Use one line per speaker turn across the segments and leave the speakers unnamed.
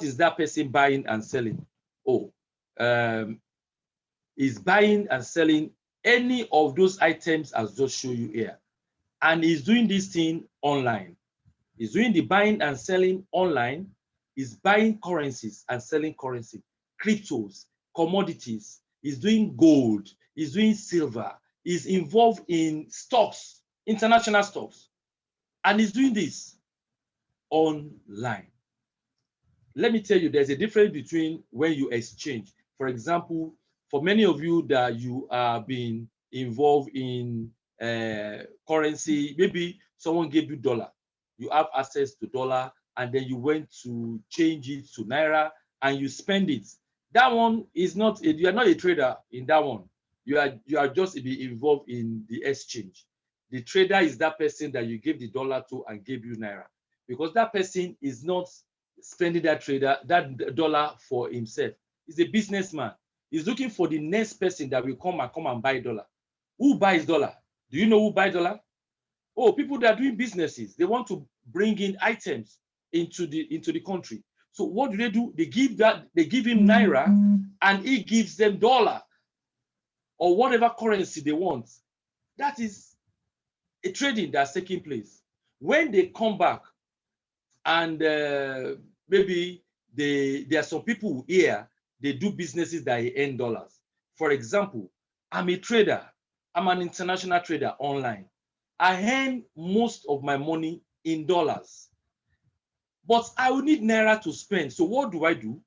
is that person buying and selling? Oh, is buying and selling any of those items as just show you here. And he's doing this thing online. He's doing the buying and selling online. He's buying currencies and selling currency, cryptos, commodities. He's doing gold. He's doing silver. He's involved in stocks, international stocks. And he's doing this online. Let me tell you, there's a difference between when you exchange. For example, for many of you that you are being involved in currency, maybe someone gave you dollar, you have access to dollar, and then you went to change it to naira and you spend it. That one is not, you are not a trader in that one. You are just involved in the exchange. The trader is that person that you gave the dollar to and gave you naira, because that person is not spending that dollar for himself. He's a businessman. He's looking for the next person that will come and buy dollar. Who buys dollar? Do you know who buys dollar? Oh, people that are doing businesses. They want to bring in items into the country. So what do? They give him naira, and he gives them dollar or whatever currency they want. That is a trading that's taking place. When they come back, and maybe there are some people here, they do businesses that earn dollars. For example, I'm a trader. I'm an international trader online. I earn most of my money in dollars, but I will need naira to spend. So what do?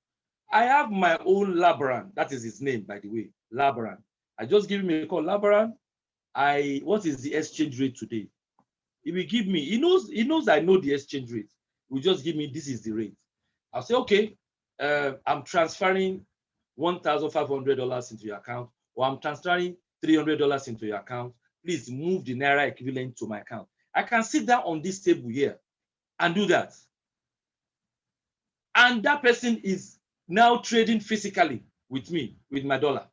I have my own Labaran. That is his name, by the way, Labaran. I just give him a call, Labaran. What is the exchange rate today? He will give me. He knows I know the exchange rate. He will just give me, this is the rate. I'll say, okay, I'm transferring $1,500 into your account, or I'm transferring $300 into your account. Please move the naira equivalent to my account. I can sit down on this table here and do that. And that person is now trading physically with me, with my dollar.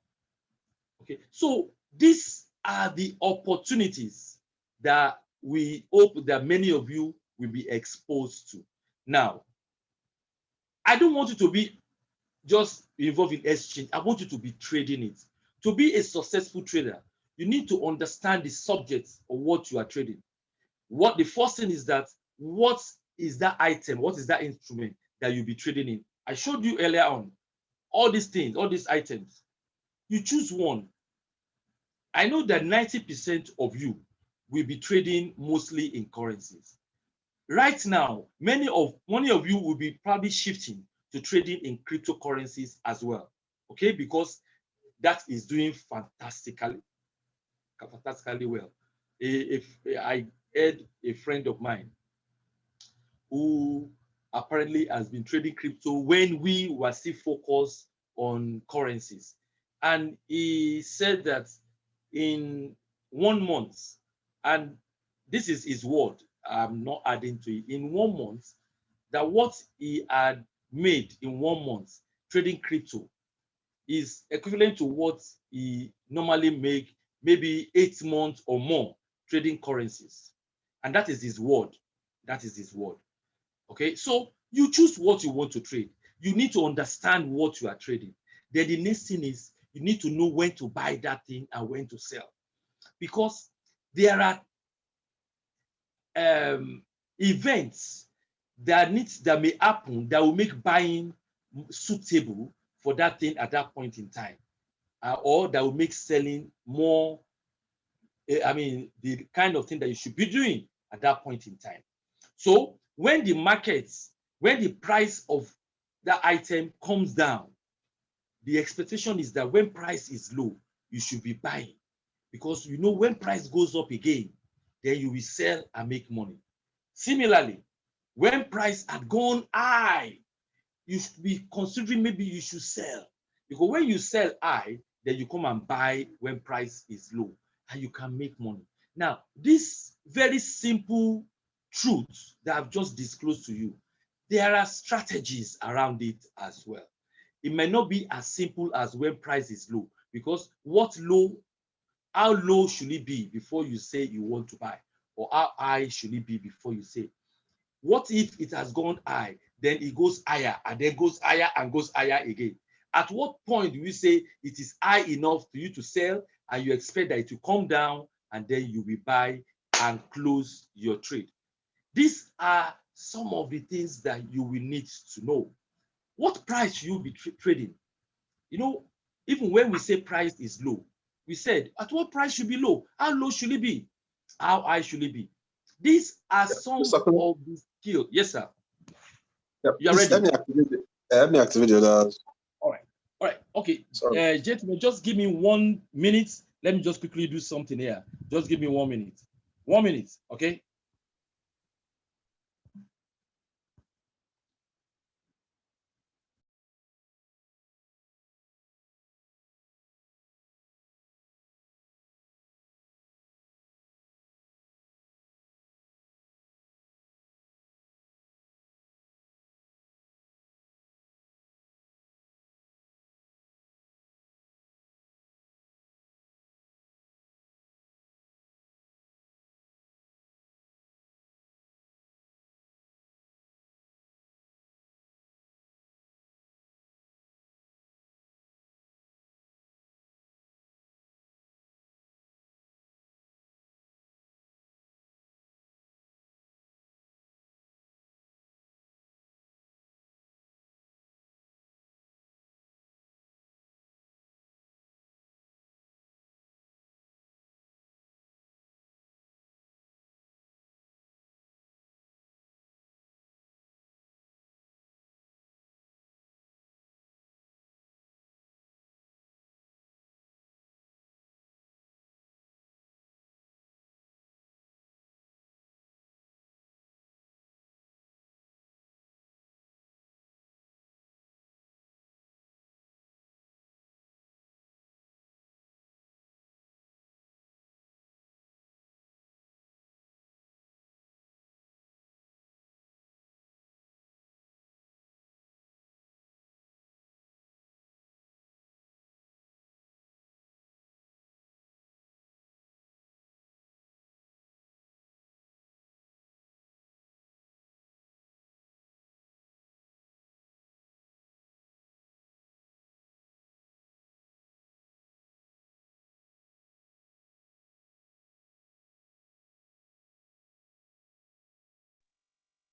Okay, so these are the opportunities that we hope that many of you will be exposed to. Now, I don't want you to be just involved in exchange. I want you to be trading it. To be a successful trader, you need to understand the subject of what you are trading. What the first thing is that, what is that item? What is that instrument that you'll be trading in? I showed you earlier on all these things, all these items. You choose one. I know that 90% of you will be trading mostly in currencies. Right now, many of you will be probably shifting to trading in cryptocurrencies as well. Okay, because that is doing fantastically well. If I had a friend of mine who apparently has been trading crypto when we were still focused on currencies, and he said that in 1 month, and this is his word, I'm not adding to it, in 1 month, that what he had made in 1 month trading crypto is equivalent to what he normally make maybe 8 months or more trading currencies. And that is his word. That is his word. Okay, so you choose what you want to trade. You need to understand what you are trading. Then the next thing is, you need to know when to buy that thing and when to sell. Because there are events that may happen that will make buying suitable for that thing at that point in time, or that will make selling more, the kind of thing that you should be doing at that point in time. So when the price of that item comes down, the expectation is that when price is low, you should be buying, because you know when price goes up again, then you will sell and make money. Similarly, when price had gone high, you should be considering maybe you should sell, because when you sell high, then you come and buy when price is low and you can make money. Now, this very simple truth that I've just disclosed to you, there are strategies around it as well. It may not be as simple as when price is low, because how low should it be before you say you want to buy? Or how high should it be before you say? What if it has gone high? then it goes higher, and then goes higher and goes higher again. At what point do we say it is high enough for you to sell, and you expect that it will come down, and then you will buy and close your trade? These are some of the things that you will need to know. What price should you be trading? You know, even when we say price is low, we said at what price should be low? How low should it be? How high should it be? These are some of the skills. Yes, sir.
Yeah,
you are ready.
Let me activate the others.
All right. Okay. Gentlemen, just give me 1 minute. Let me just quickly do something here. Just give me 1 minute. 1 minute. Okay.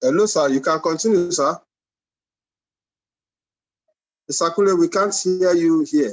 Hello, sir. You can continue, sir. Mr. Kule, we can't hear you here.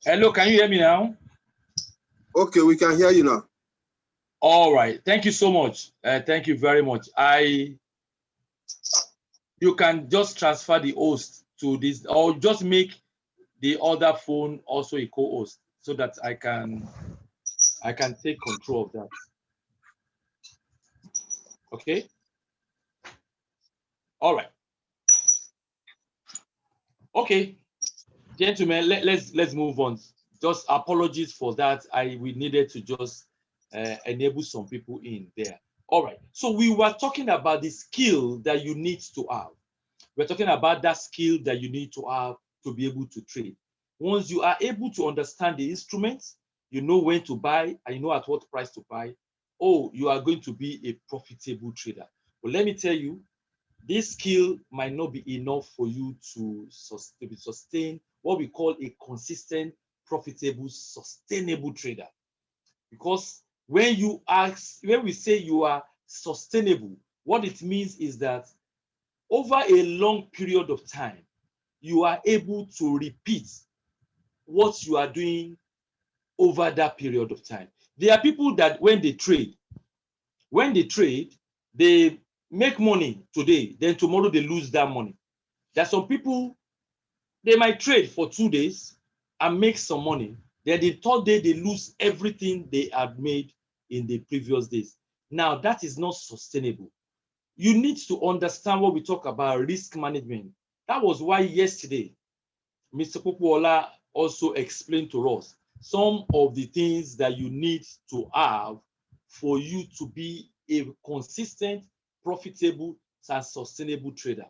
Hello, can you hear me now?
Okay, we can hear you now.
All right. Thank you so much. Thank you very much. You can just transfer the host to this, or just make the other phone also a co-host, so that I can take control of that. Okay. All right. Okay, gentlemen, let's move on. Just apologies for that. We needed to just enable some people in there. All right. So we were talking about the skill that you need to have. We're talking about that skill that you need to have to be able to trade. Once you are able to understand the instruments, you know when to buy and you know at what price to buy, oh, you are going to be a profitable trader. But let me tell you, this skill might not be enough for you to sustain what we call a consistent, profitable, sustainable trader. Because when we say you are sustainable, what it means is that over a long period of time, you are able to repeat what you are doing over that period of time. There are people that when they trade, they make money today, then tomorrow they lose that money. There are some people, they might trade for 2 days and make some money. Then the third day, they lose everything they had made in the previous days. Now, that is not sustainable. You need to understand what we talk about risk management. That was why yesterday, Mr. Popola also explain to us some of the things that you need to have for you to be a consistent, profitable, and sustainable trader.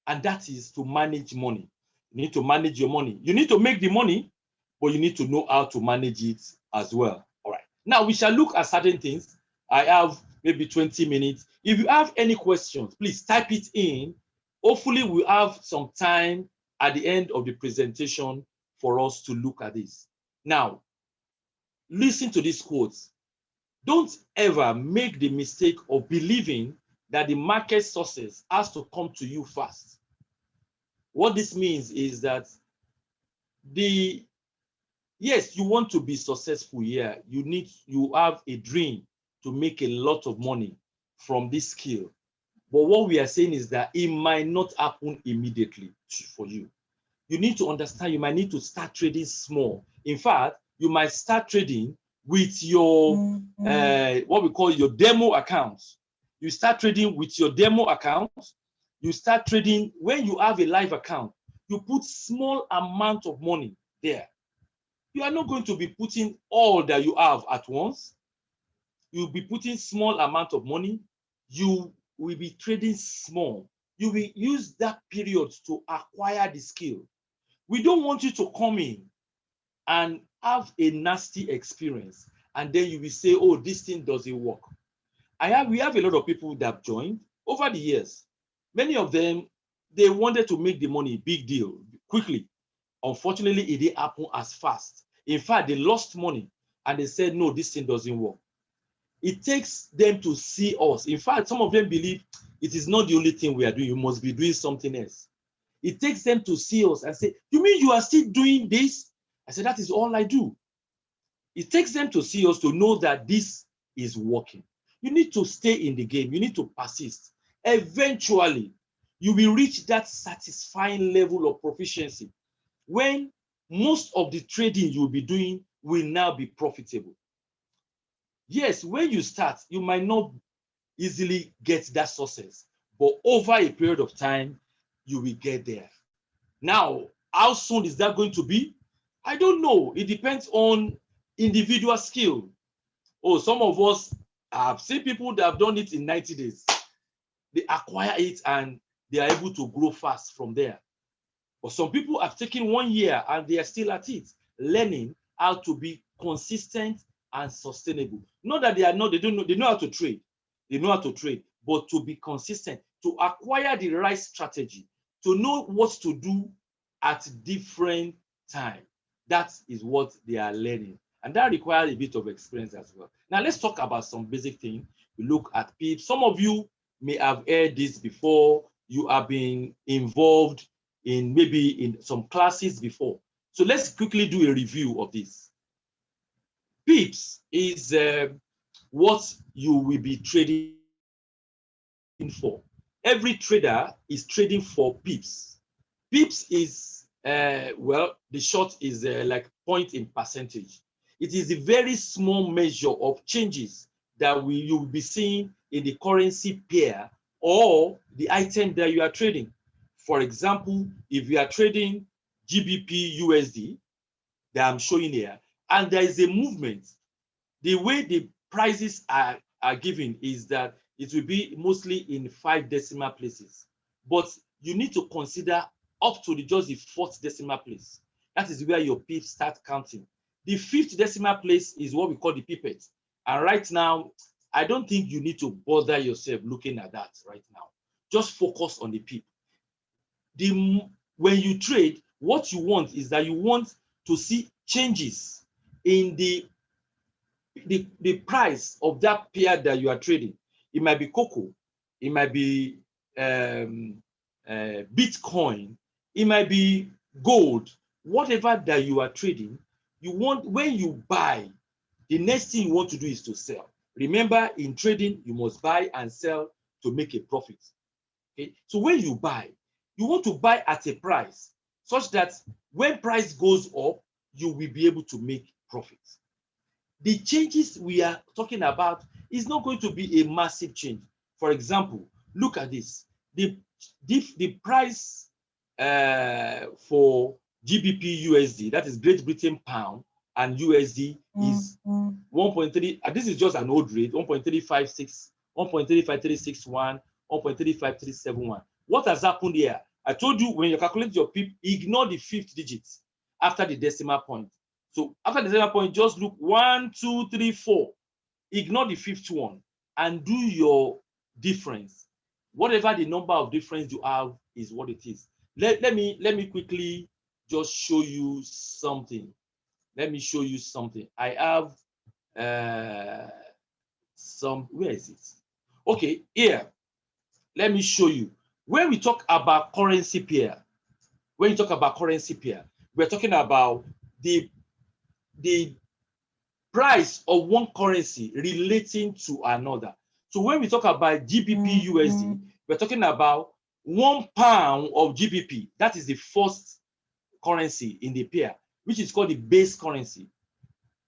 And that is to manage money. You need to manage your money. You need to make the money, but you need to know how to manage it as well. All right. Now we shall look at certain things. I have maybe 20 minutes. If you have any questions, please type it in. Hopefully we'll have some time at the end of the presentation for us to look at this. Now, listen to these quotes. Don't ever make the mistake of believing that the market success has to come to you fast. What this means is that yes, you want to be successful here. You have a dream to make a lot of money from this skill. But what we are saying is that it might not happen immediately for you. You need to understand you might need to start trading small. In fact, you might start trading with your what we call your demo accounts. You start trading with your demo accounts. You start trading when you have a live account. You put small amount of money there. You are not going to be putting all that you have at once. You'll be putting small amount of money. You will be trading small. You will use that period to acquire the skill. We don't want you to come in and have a nasty experience, and then you will say, oh, this thing doesn't work. We have a lot of people that have joined over the years. Many of them, they wanted to make the money, big deal, quickly. Unfortunately, it didn't happen as fast. In fact, they lost money and they said, no, this thing doesn't work. It takes them to see us. In fact, some of them believe it is not the only thing we are doing. You must be doing something else. It takes them to see us and say, you mean you are still doing this? I said, that is all I do. It takes them to see us to know that this is working. You need to stay in the game. You need to persist. Eventually, you will reach that satisfying level of proficiency when most of the trading you'll be doing will now be profitable. Yes, when you start, you might not easily get that success, but over a period of time, you will get there. Now, how soon is that going to be? I don't know. It depends on individual skill. Oh, some of us have seen people that have done it in 90 days. They acquire it and they are able to grow fast from there. But some people have taken 1 year and they are still at it, learning how to be consistent and sustainable. Not that they are not, they know how to trade. They know how to trade, but to be consistent, to acquire the right strategy, to know what to do at different time. That is what they are learning. And that requires a bit of experience as well. Now let's talk about some basic things. We look at pips. Some of you may have heard this before. You have been involved in maybe in some classes before. So let's quickly do a review of this. Pips is what you will be trading for. Every trader is trading for pips. Pips is, well, the short is like point in percentage. It is a very small measure of changes that you will be seeing in the currency pair or the item that you are trading. For example, if you are trading GBP USD that I'm showing here, and there is a movement, the way the prices are given is that it will be mostly in 5 decimal places. But you need to consider up to just the 4th decimal place. That is where your pips start counting. The 5th decimal place is what we call the pipette. And right now, I don't think you need to bother yourself looking at that right now. Just focus on the pip. When you trade, what you want is that you want to see changes in the price of that pair that you are trading. It might be cocoa, it might be Bitcoin, it might be gold, whatever that you are trading. You want, when you buy, the next thing you want to do is to sell. Remember, in trading, you must buy and sell to make a profit. Okay, so when you buy, you want to buy at a price such that when price goes up, you will be able to make profits. The changes we are talking about is not going to be a massive change. For example, look at this. The price for GBP USD, that is Great Britain pound, and USD is 1.3. This is just an old rate, 1.356, 1.35361, 1.35371. What has happened here? I told you when you calculate your PIP, ignore the fifth digit after the decimal point. So after the decimal point, just look 1, 2, 3, 4. Ignore the fifth one and do your difference. Whatever the number of difference you have is what it is. Let me quickly just show you something. Let me show you something. I have where is it? Okay, here. Let me show you. When we talk about currency pair, we're talking about the price of one currency relating to another. So when we talk about GBP USD, we're talking about £1 of GBP. That is the first currency in the pair, which is called the base currency.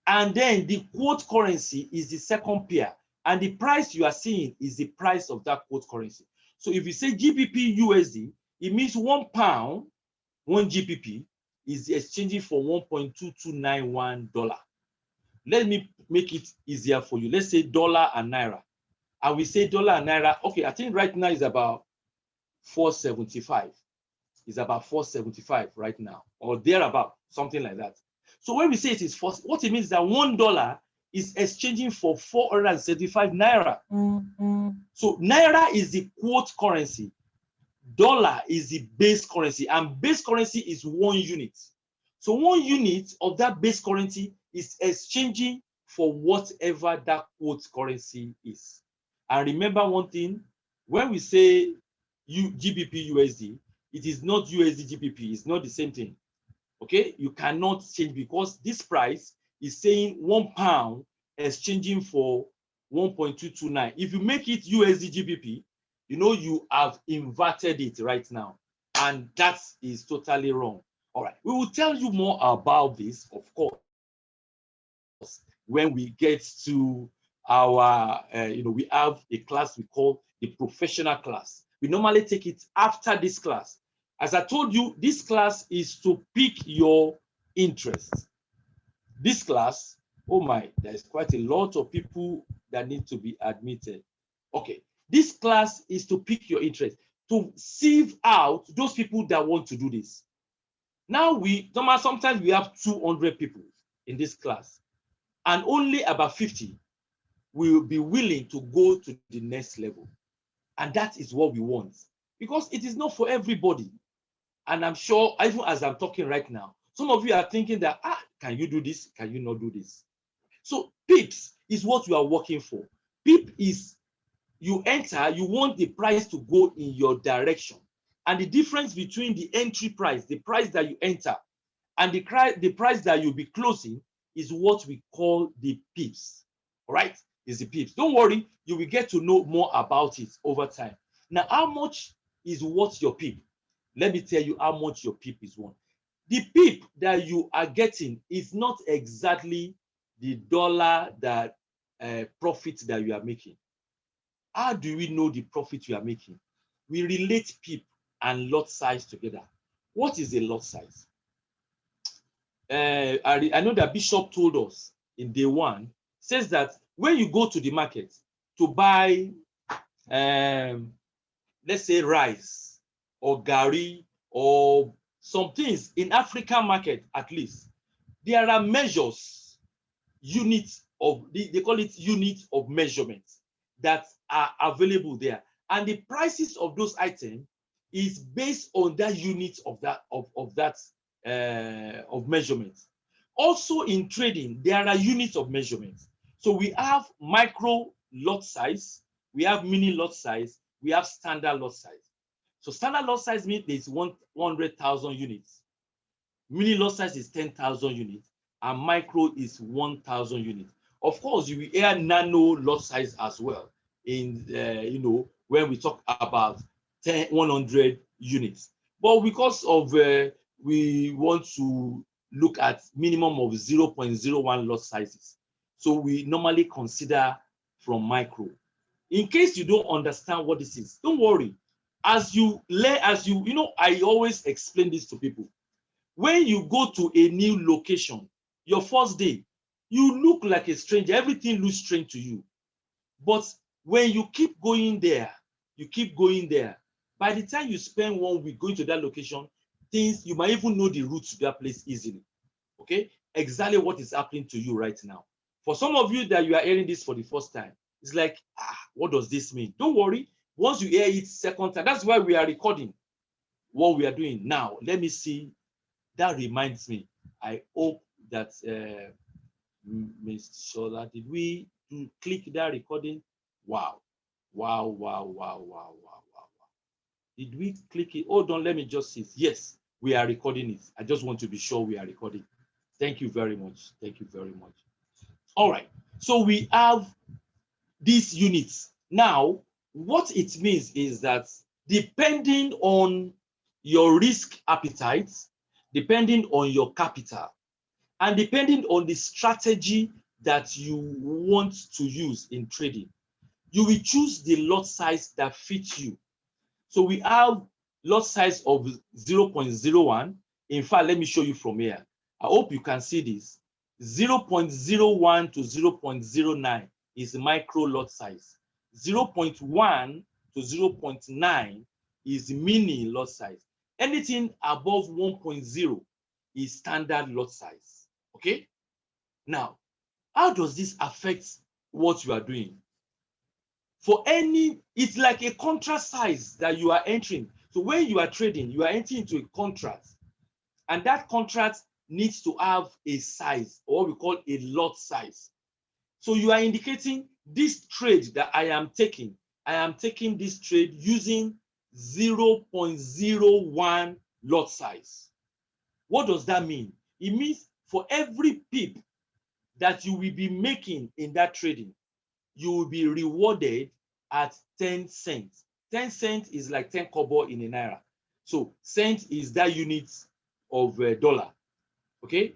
And then the quote currency is the second pair. And the price you are seeing is the price of that quote currency. So if you say GBP USD, it means £1, 1 GBP is exchanging for $1.2291. Let me make it easier for you. Let's say dollar and naira. And we say dollar and naira. Okay, I think right now is about 475. It's about 475 right now, or thereabout, something like that. So when we say it is first, what it means is that $1 is exchanging for 475 naira. So naira is the quote currency. Dollar is the base currency, and base currency is 1 unit. So 1 unit of that base currency is exchanging for whatever that quote currency is. And remember one thing, when we say GBP USD, it is not USD GBP, it's not the same thing. Okay, you cannot change because this price is saying £1 exchanging for 1.229. If you make it USD GBP, you know you have inverted it right now, and that is totally wrong. All right, we will tell you more about this, of course, when we get to our, we have a class we call the professional class. We normally take it after this class. As I told you, this class is to pick your interest. This class, oh my, there's quite a lot of people that need to be admitted. Okay, this class is to pick your interest, to sieve out those people that want to do this. Now sometimes we have 200 people in this class, and only about 50 will be willing to go to the next level. And that is what we want, because it is not for everybody. And I'm sure, even as I'm talking right now, some of you are thinking that, can you do this? Can you not do this? So PIPs is what you are working for. PIP is you enter, you want the price to go in your direction. And the difference between the entry price, the price that you enter, and the price that you'll be closing is what we call the PIPs. All right? Is the PIPs. Don't worry, you will get to know more about it over time. Now, how much is what your PIP? Let me tell you how much your PIP is worth. The PIP that you are getting is not exactly the dollar that profit that you are making. How do we know the profit you are making? We relate PIP and lot size together. What is a lot size? I know that Bishop told us in day one, says that when you go to the market to buy, let's say rice or gari or some things in African market, at least, there are measures, units of, they call it units of measurement that are available there. And the prices of those items is based on that unit of measurement. Also in trading, there are units of measurement. So we have micro lot size, we have mini lot size, we have standard lot size. So standard lot size means there's 100,000 units. Mini lot size is 10,000 units, and micro is 1,000 units. Of course, you will hear nano lot size as well in when we talk about 100 units. But because of we want to look at minimum of 0.01 lot sizes, so we normally consider from micro. In case you don't understand what this is, don't worry. As you I always explain this to people. When you go to a new location, your first day, you look like a stranger. Everything looks strange to you. But when you keep going there, by the time you spend 1 week going to that location, you might even know the route to that place easily. Okay? Exactly what is happening to you right now. For some of you that you are hearing this for the first time, it's like, what does this mean? Don't worry. Once you hear it second time, that's why we are recording what we are doing now. Let me see. That reminds me. I hope that Ms. Shola, did we click that recording? Wow. Wow. Did we click it? Hold on, let me just see. Yes, we are recording it. I just want to be sure we are recording. Thank you very much. Thank you very much. All right. So we have these units. Now, what it means is that depending on your risk appetite, depending on your capital, and depending on the strategy that you want to use in trading, you will choose the lot size that fits you. So we have lot size of 0.01. In fact, let me show you from here. I hope you can see this. 0.01 to 0.09 is micro lot size. 0.1 to 0.9 is mini lot size. Anything above 1.0 is standard lot size. Okay? Now, how does this affect what you are doing? It's like a contract size that you are entering. So when you are trading, you are entering into a contract, and that contract needs to have a size, or what we call a lot size. So you are indicating this trade that I am taking this trade using 0.01 lot size. What does that mean? It means for every pip that you will be making in that trading, you will be rewarded at 10 cents. 10 cents is like 10 kobo in a naira. So cent is that unit of dollar. Okay?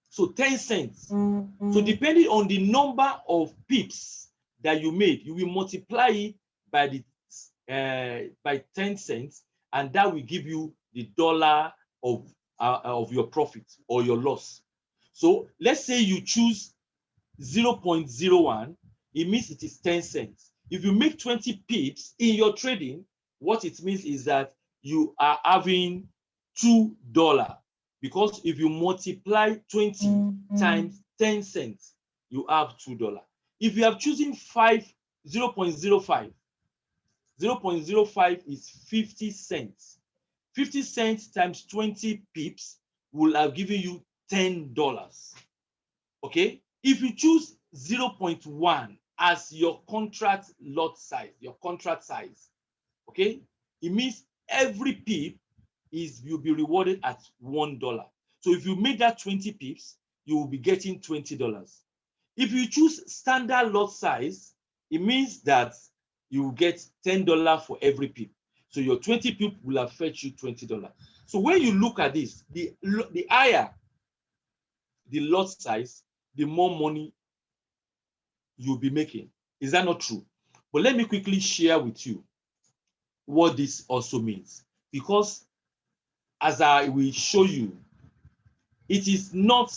So 10 cents. So depending on the number of pips that you made, you will multiply it by 10 cents, and that will give you the dollar of your profit or your loss. So let's say you choose 0.01, it means it is 10 cents. If you make 20 pips in your trading, what it means is that you are having $2, because if you multiply 20 times 10 cents, you have $2. If you have chosen 0.05, 0.05 is 50 cents. 50 cents times 20 pips will have given you $10. Okay? If you choose 0.1 as your contract lot size, your contract size, okay, it means every pip you'll be rewarded at $1. So if you make that 20 pips, you will be getting $20. If you choose standard lot size, it means that you will get $10 for every pip. So your 20 pip will have fetched you $20. So when you look at this, the higher the lot size, the more money you'll be making. Is that not true? But let me quickly share with you what this also means. Because as I will show you, it is not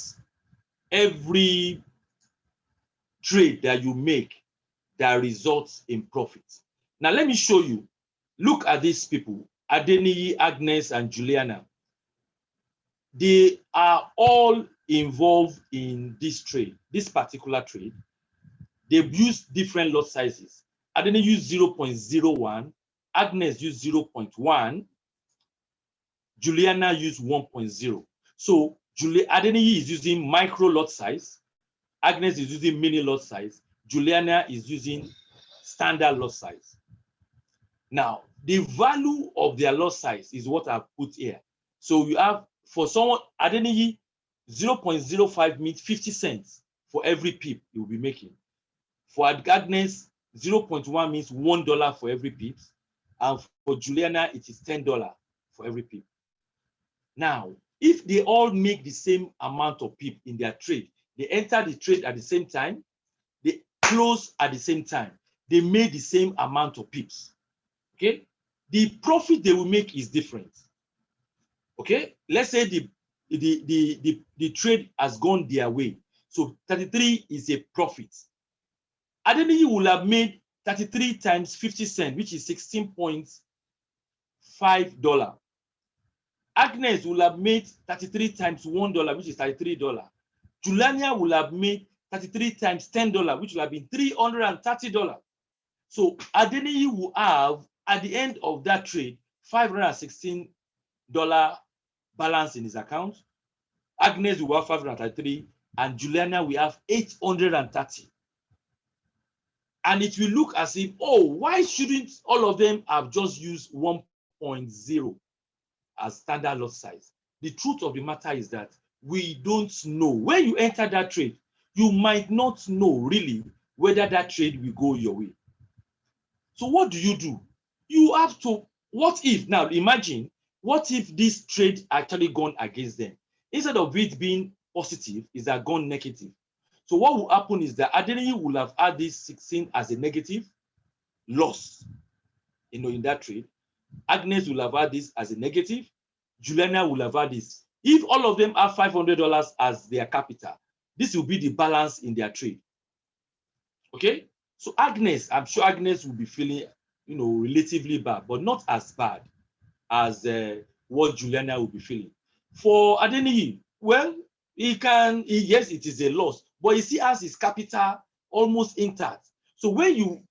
every trade that you make that results in profit. Now, let me show you. Look at these people, Adeniyi, Agnes, and Juliana. They are all involved in this trade, this particular trade. They've used different lot sizes. Adeniyi used 0.01, Agnes used 0.1, Juliana used 1.0. So Adeniyi is using micro lot size, Agnes is using mini lot size, Juliana is using standard lot size. Now, the value of their lot size is what I've put here. So you have, for someone, Adeniyi, 0.05 means 50 cents for every pip you will be making. For Agnes, 0.1 means $1 for every pip. And for Juliana, it is $10 for every pip. Now, if they all make the same amount of pip in their trade, they enter the trade at the same time, they close at the same time, they made the same amount of pips. Okay? The profit they will make is different. Okay? Let's say the trade has gone their way. So 33 is a profit. Adeniyi will have made 33 times 50 cents, which is $16.5. Agnes will have made 33 times $1, which is $33. Juliana will have made 33 times $10, which will have been $330. So Adeniyi will have, at the end of that trade, $516 balance in his account. Agnes will have 533, and Juliana will have 830. And it will look as if, oh, why shouldn't all of them have just used 1.0 as standard lot size? The truth of the matter is that we don't know. When you enter that trade, you might not know really whether that trade will go your way. So what do? You have to, what if, now imagine, what if this trade actually gone against them? Instead of it being positive, is that gone negative? So what will happen is that Adeniyi will have had this 16 as a negative loss, in that trade. Agnes will have had this as a negative. Juliana will have had this. If all of them have $500 as their capital, this will be the balance in their trade. Okay? So Agnes, I'm sure Agnes will be feeling, relatively bad, but not as bad as what Juliana will be feeling. For Adeniyi, well, yes, it is a loss, but he still has his capital almost intact. So when you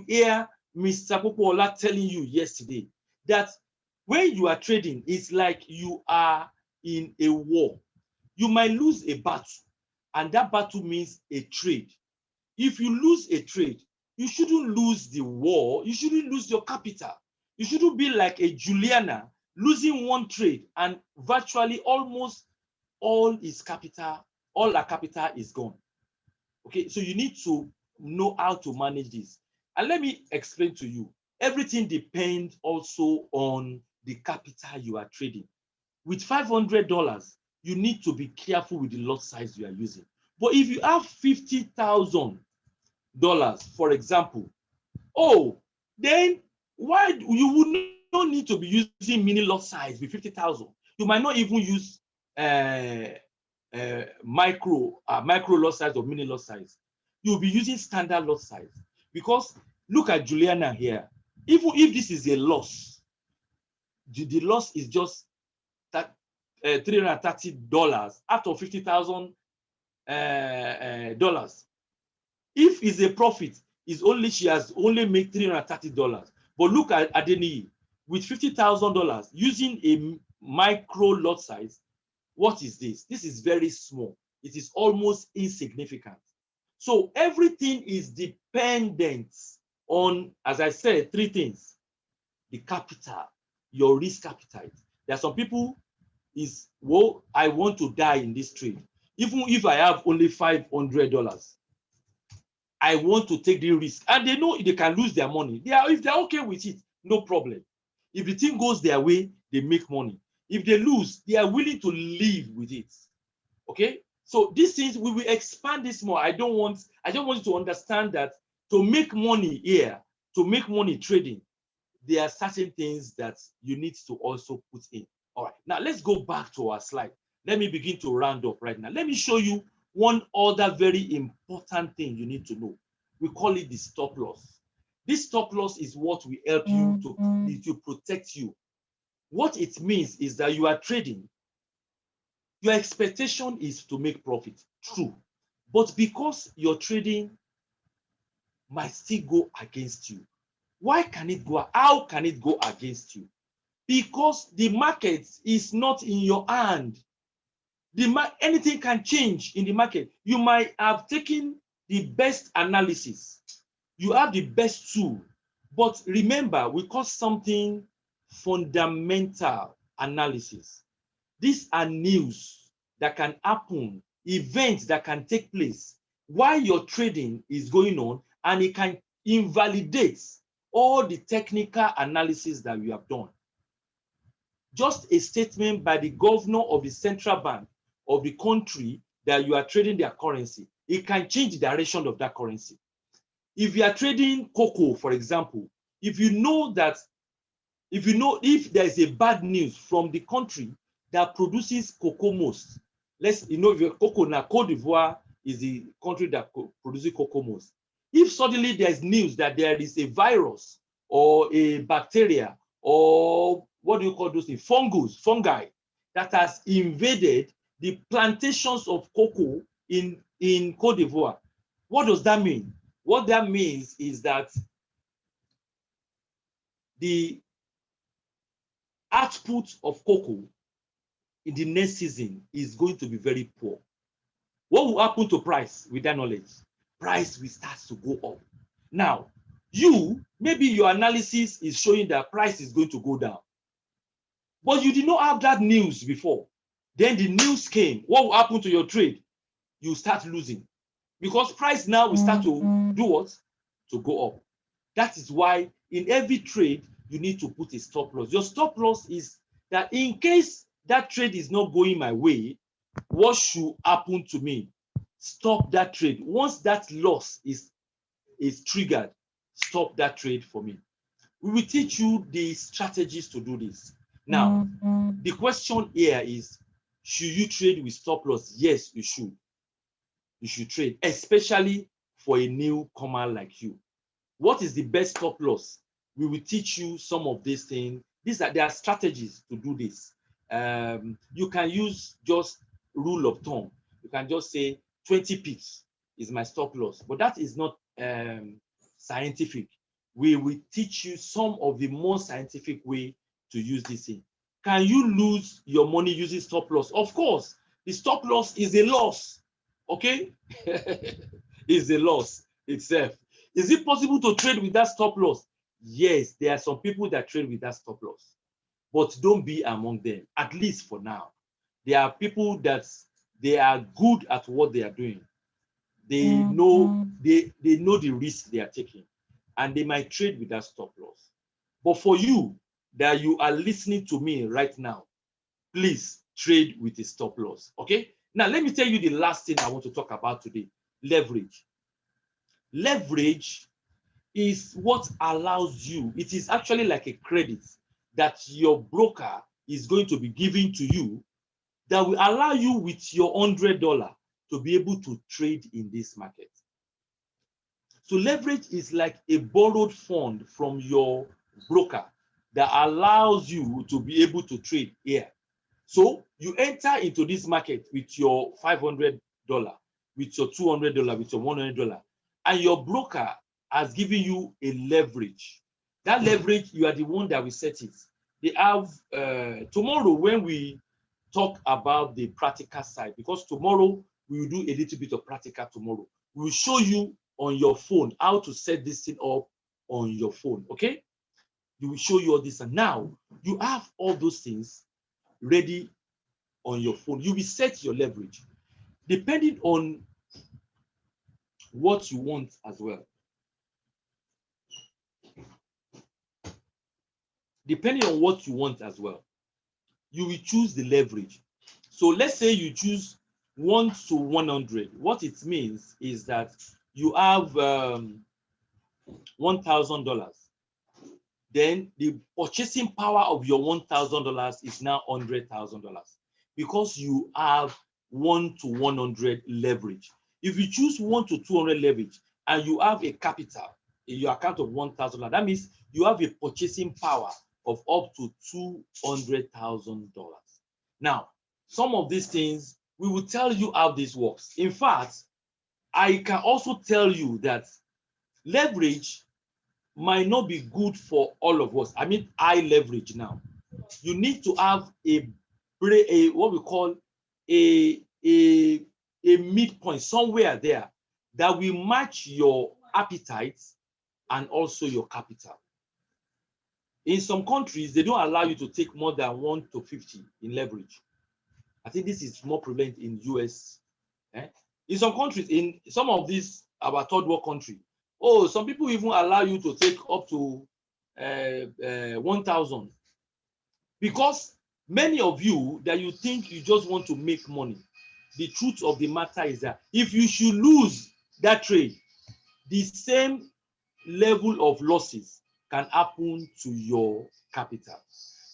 hear Mr. Popola telling you yesterday that when you are trading, it's like you are in a war. You might lose a battle, and that battle means a trade. If you lose a trade, you shouldn't lose the war. You shouldn't lose your capital. You shouldn't be like a Juliana losing one trade and virtually almost all her capital is gone. Okay, so you need to know how to manage this. And let me explain to you. Everything depends also on the capital you are trading. With $500, you need to be careful with the lot size you are using. But if you have $50,000, for example, then why you would not need to be using mini lot size with 50,000? You might not even use micro lot size or mini lot size. You'll be using standard lot size, because look at Juliana here. Even if this is a loss, the loss is just that $330 out of $50,000 dollars. If it's a profit, she has only made $330. But look at Adeniyi with $50,000 using a micro lot size. What is this? This is very small. It is almost insignificant. So everything is dependent on, as I said, three things: the capital, your risk appetite. There are some people I want to die in this trade. Even if I have only $500, I want to take the risk, and they know they can lose their money. If they're okay with it, no problem. If the thing goes their way, they make money. If they lose, they are willing to live with it. Okay, so these things we will expand this more. I just want you to understand that to make money here, to make money trading, there are certain things that you need to also put in. All right, now let's go back to our slide. Let me begin to round up right now. Let me show you one other very important thing you need to know. We call it the stop loss. This stop loss is what will help you to protect you. What it means is that you are trading. Your expectation is to make profit, true. But because your trading might still go against you. Why can it go? How can it go against you? Because the market is not in your hand. Anything can change in the market. You might have taken the best analysis. You have the best tool. But remember, we call something fundamental analysis. These are news that can happen, events that can take place while your trading is going on, and it can invalidate all the technical analysis that you have done. Just a statement by the governor of the central bank of the country that you are trading their currency, it can change the direction of that currency. If you are trading cocoa, for example, if there is a bad news from the country that produces cocoa most, cocoa now, Cote d'Ivoire is the country that produces cocoa most. If suddenly there's news that there is a virus or a bacteria or what do you call those things, fungi that has invaded the plantations of cocoa in Cote d'Ivoire, what does that mean? What that means is that the output of cocoa in the next season is going to be very poor. What will happen to price with that knowledge? Price will start to go up. Now, maybe your analysis is showing that price is going to go down, but you did not have that news before. Then the news came. What will happen to your trade? You start losing, because price now will start to do what? To go up. That is why in every trade, you need to put a stop loss. Your stop loss is that in case that trade is not going my way, what should happen to me? Stop that trade. Once that loss is triggered, stop that trade for me. We will teach you the strategies to do this. Now, the question here is, should you trade with stop loss? Yes, you should. You should trade, especially for a newcomer like you. What is the best stop loss? We will teach you some of these things. There are strategies to do this. You can use just rule of thumb. You can just say 20 pips is my stop loss, but that is not scientific. We will teach you some of the more scientific way to use this thing. Can you lose your money using stop loss? Of course, the stop loss is a loss. Okay, it's a loss itself. Is it possible to trade with that stop loss? Yes, there are some people that trade with that stop loss, but don't be among them, at least for now. There are people that they are good at what they are doing. They know they know the risk they are taking, and they might trade with that stop loss. But for you that you are listening to me right now, please trade with a stop loss. Okay? Now, let me tell you the last thing I want to talk about today: leverage. Leverage is what allows you, it is actually like a credit that your broker is going to be giving to you that will allow you with your $100 to be able to trade in this market. So leverage is like a borrowed fund from your broker that allows you to be able to trade here. So you enter into this market with your $500, with your $200, with your $100, and your broker has given you a leverage. That leverage, you are the one that will set it. They have tomorrow, when we talk about the practical side, because tomorrow we will do a little bit of practical tomorrow. We will show you on your phone how to set this thing up on your phone. Okay? You will show you all this, and now you have all those things ready on your phone. You will set your leverage depending on what you want as well. Depending on what you want as well, you will choose the leverage. So let's say you choose 1 to 100. What it means is that you have $1,000. Then the purchasing power of your $1,000 is now $100,000 because you have 1 to 100 leverage. If you choose 1 to 200 leverage and you have a capital in your account of $1,000, that means you have a purchasing power of up to $200,000. Now, some of these things, we will tell you how this works. In fact, I can also tell you that leverage might not be good for all of us. I mean, high leverage now. You need to have a what we call a midpoint somewhere there that will match your appetite and also your capital. In some countries, they don't allow you to take more than 1 to 50 in leverage. I think this is more prevalent in US. In some countries, in some of these, our third world country, some people even allow you to take up to 1,000. Because many of you that you think you just want to make money, the truth of the matter is that if you should lose that trade, the same level of losses can happen to your capital,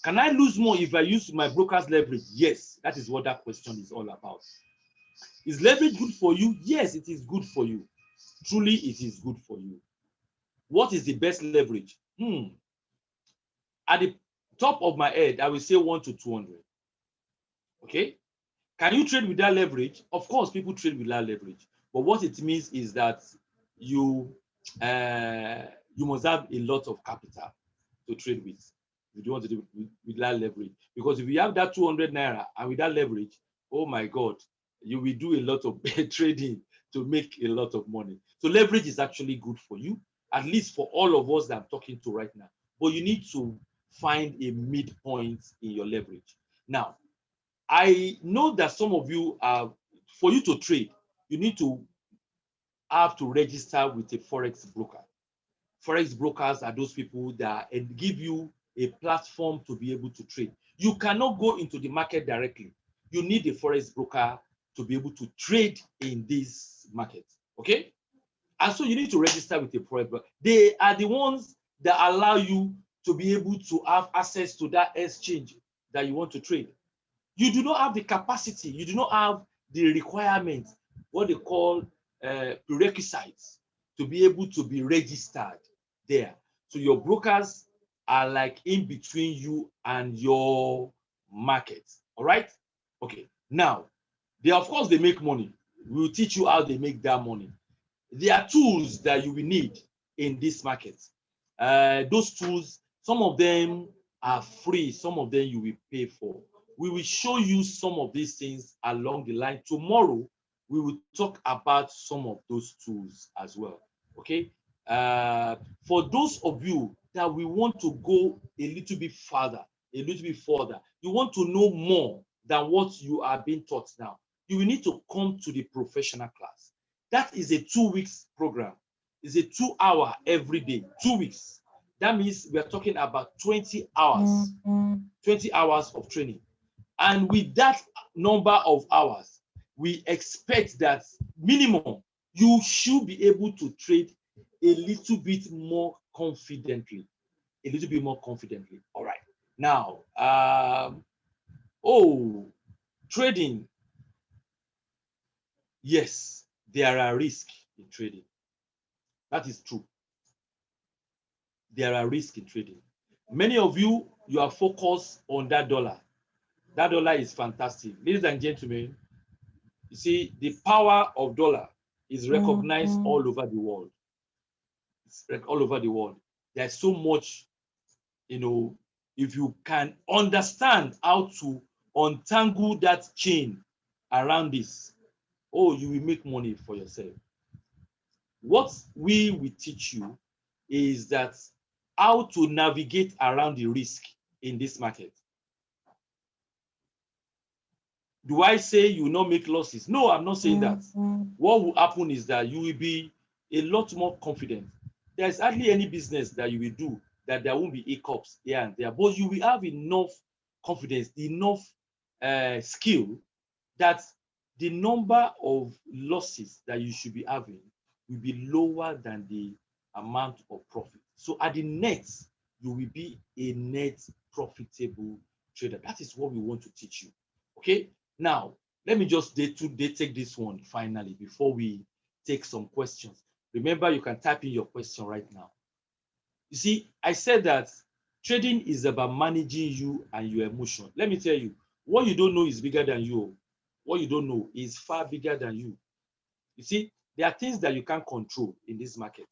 Can I lose more if I use my broker's leverage? Yes, that is what that question is all about. Is leverage good for you? Yes, it is good for you. Truly, it is good for you. What is the best leverage? At the top of my head, I will say 1 to 200. Okay. Can you trade without leverage? Of course, people trade without leverage. But what it means is that you must have a lot of capital to trade with. You don't want to do it without leverage. Because if you have that 200 naira and without leverage, oh my God, you will do a lot of trading to make a lot of money. So leverage is actually good for you, at least for all of us that I'm talking to right now. But you need to find a midpoint in your leverage. Now, I know that some of you are, for you to trade, you need to have to register with a Forex broker. Forex brokers are those people that give you a platform to be able to trade. You cannot go into the market directly. You need a Forex broker to be able to trade in this market. Okay? And so you need to register with a Forex broker. They are the ones that allow you to be able to have access to that exchange that you want to trade. You do not have the capacity, you do not have the requirements, what they call prerequisites, to be able to be registered there. So your brokers are like in between you and your market. All right? Okay. Now, of course, they make money. We'll teach you how they make that money. There are tools that you will need in this market. Those tools, some of them are free, some of them you will pay for. We will show you some of these things along the line. Tomorrow, we will talk about some of those tools as well. Okay? For those of you that we want to go a little bit further, you want to know more than what you are being taught now, you will need to come to the professional class. That is a 2 weeks program. It's a 2 hour every day, 2 weeks. That means we are talking about 20 hours, 20 hours of training. And with that number of hours, we expect that minimum, you should be able to trade a little bit more confidently. A little bit more confidently. All right. Now, trading. Yes, there are risks in trading. That is true. There are risks in trading. Many of you, you are focused on that dollar. That dollar is fantastic. Ladies and gentlemen, you see, the power of dollar is recognized all over the world. It's all over the world. There's so much, if you can understand how to untangle that chain around this, you will make money for yourself. What we will teach you is that how to navigate around the risk in this market. Do I say you will not make losses? No, I'm not saying that. What will happen is that you will be a lot more confident. There's hardly any business that you will do that there won't be hiccups here and there, but you will have enough confidence, enough skill that the number of losses that you should be having will be lower than the amount of profit. So at the net, you will be a net profitable trader. That is what we want to teach you. Okay? Now, let me just take this one finally before we take some questions. Remember, you can type in your question right now. You see, I said that trading is about managing you and your emotion. Let me tell you, what you don't know is bigger than you. What you don't know is far bigger than you. You see, there are things that you can't control in this market.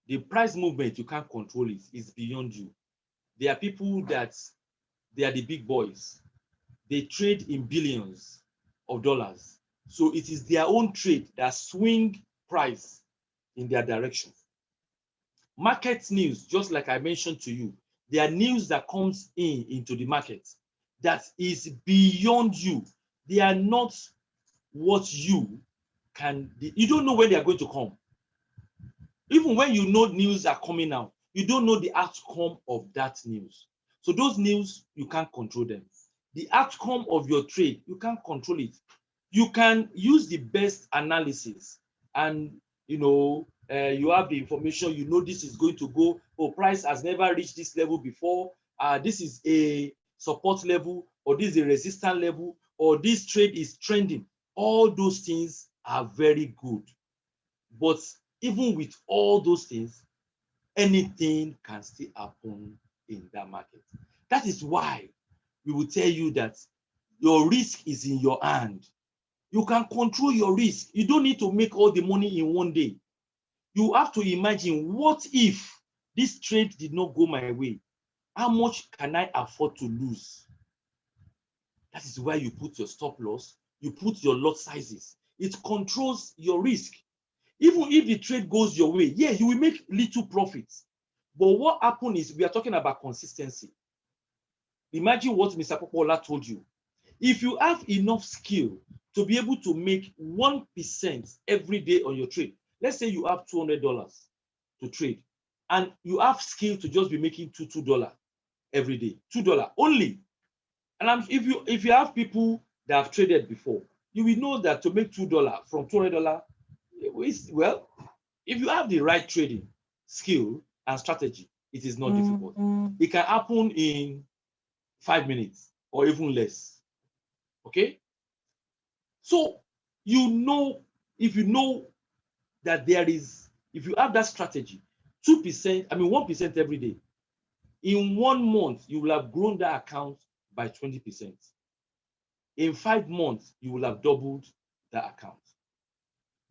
The price movement, you can't control it. It's beyond you. There are people that they are the big boys. They trade in billions of dollars. So it is their own trade that swing price in their direction. Market news, just like I mentioned to you, there are news that comes into the market that is beyond you. They are not what you don't know when they are going to come. Even when you know news are coming out, you don't know the outcome of that news. So those news, you can't control them. The outcome of your trade, you can't control it. You can use the best analysis and, you have the information, this is going to go, price has never reached this level before, this is a support level, or this is a resistance level, or this trade is trending. All those things are very good. But even with all those things, anything can still happen in that market. That is why we will tell you that your risk is in your hand. You can control your risk. You don't need to make all the money in one day. You have to imagine, what if this trade did not go my way? How much can I afford to lose? That is why you put your stop loss, you put your lot sizes. It controls your risk. Even if the trade goes your way, yeah, you will make little profits. But what happens is, we are talking about consistency. Imagine what Mr. Popola told you. If you have enough skill to be able to make 1% every day on your trade, let's say you have $200 to trade, and you have skill to just be making $2 every day, $2 only. And if you have people that have traded before, you will know that to make $2 from $200, well, if you have the right trading skill and strategy, it is not difficult. It can happen in 5 minutes or even less. Okay? So if you know that if you have that strategy, 2%, 1% every day, in 1 month, you will have grown that account by 20%. In 5 months, you will have doubled that account.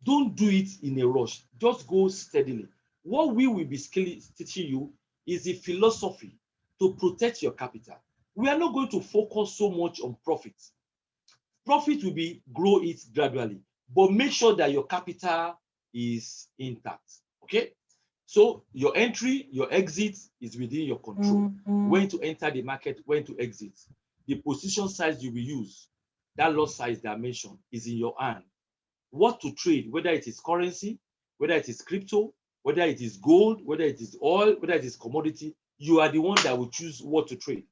Don't do it in a rush. Just go steadily. What we will be teaching you is the philosophy to protect your capital. We are not going to focus so much on profits. Profit will be grow it gradually, but make sure that your capital is intact. Okay? So your entry, your exit is within your control. When to enter the market, when to exit. The position size you will use, that lot size dimension, is in your hand. What to trade, whether it is currency, whether it is crypto, whether it is gold, whether it is oil, whether it is commodity, you are the one that will choose what to trade.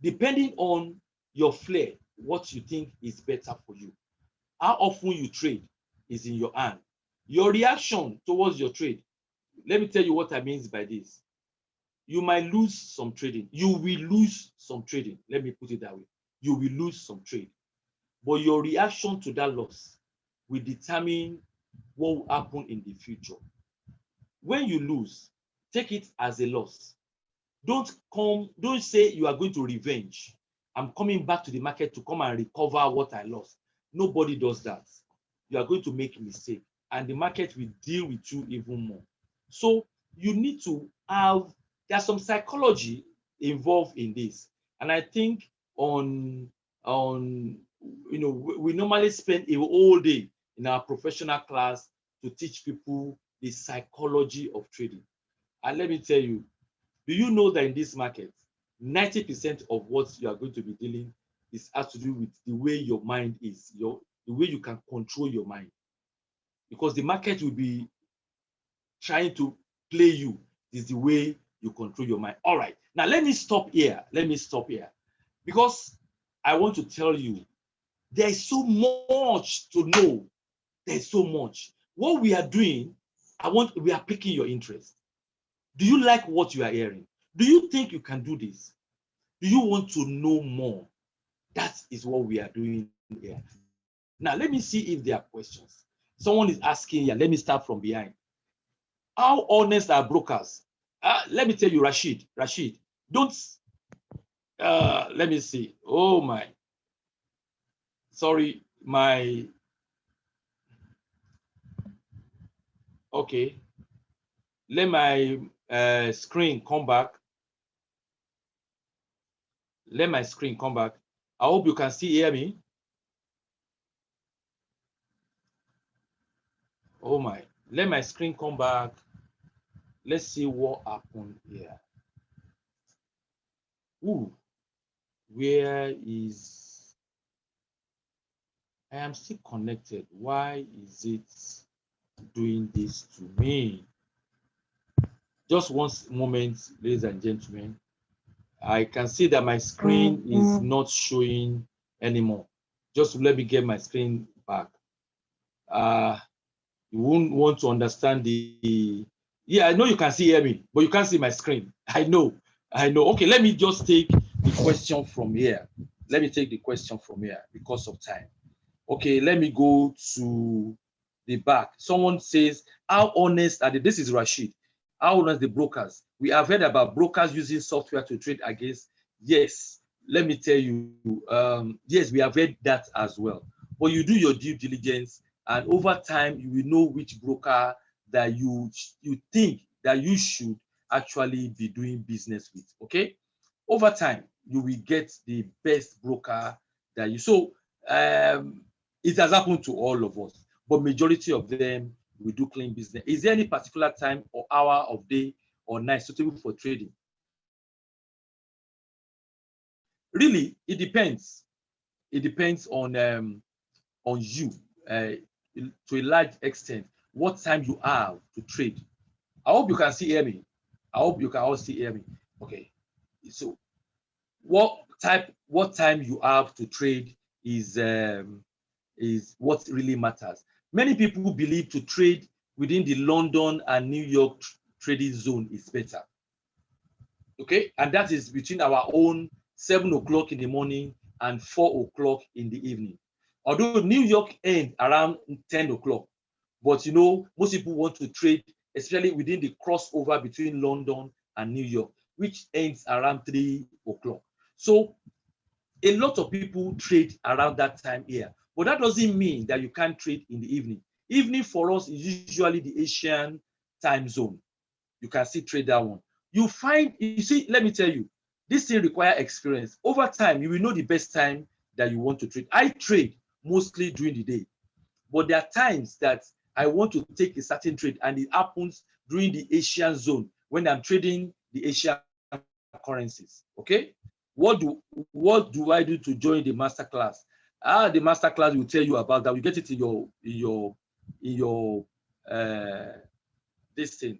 Depending on your flair, what you think is better for you. How often you trade is in your hand. Your reaction towards your trade, let me tell you what I mean by this. You might lose some trading. You will lose some trading. Let me put it that way. You will lose some trade. But your reaction to that loss will determine what will happen in the future. When you lose, take it as a loss. Don't say you are going to revenge. I'm coming back to the market to come and recover what I lost. Nobody does that. You are going to make a mistake, and the market will deal with you even more. So you need to there's some psychology involved in this. And I think we normally spend a whole day in our professional class to teach people the psychology of trading. And let me tell you, do you know that in this market, 90% of what you are going to be dealing has to do with the way your mind is, the way you can control your mind. Because the market will be trying to play you. This is the way you control your mind. All right. Now, let me stop here. Because I want to tell you, there is so much to know. There's so much. What we are doing, we are picking your interest. Do you like what you are hearing? Do you think you can do this? Do you want to know more? That is what we are doing here. Now, let me see if there are questions. Someone is asking here. Let me start from behind. How honest are brokers? Let me tell you, Rashid, don't, let me see. Oh my, sorry, okay. Let my screen come back. Let my screen come back. I hope you can still hear me. Oh my, let my screen come back. Let's see what happened here. Ooh, where is, I am still connected. Why is it doing this to me? Just one moment, ladies and gentlemen. I can see that my screen is not showing anymore. Just let me get my screen back. You won't want to understand yeah, I know you can see hear me, but you can't see my screen. I know. I know. Okay, let me just take the question from here. Let me take the question from here because of time. Okay, let me go to the back. Someone says, how honest are they? This is Rashid. How honest the brokers? We have heard about brokers using software to trade against. Yes, let me tell you, yes, we have heard that as well. But you do your due diligence, and over time, you will know which broker that you think that you should actually be doing business with. Okay, over time, you will get the best broker that you. So it has happened to all of us, but majority of them we do clean business. Is there any particular time or hour of day or night suitable for trading? Really, it depends. It depends on you to a large extent. What time you have to trade? I hope you can see hear me. I hope you can all see hear me. Okay. So what time you have to trade is what really matters. Many people believe to trade within the London and New York trading zone is better. Okay, and that is between our own 7 o'clock in the morning and 4 o'clock in the evening. Although New York ends around 10 o'clock, but you know, most people want to trade, especially within the crossover between London and New York, which ends around 3 o'clock. So a lot of people trade around that time here, but that doesn't mean that you can't trade in the evening. Evening for us is usually the Asian time zone. You can see trade that one. You find, you see, let me tell you, this thing requires experience. Over time, you will know the best time that you want to trade. I trade mostly during the day, but there are times that I want to take a certain trade and it happens during the Asian zone when I'm trading the Asian currencies. Okay, what do I do to join the masterclass? The masterclass will tell you about that. We get it in your this thing.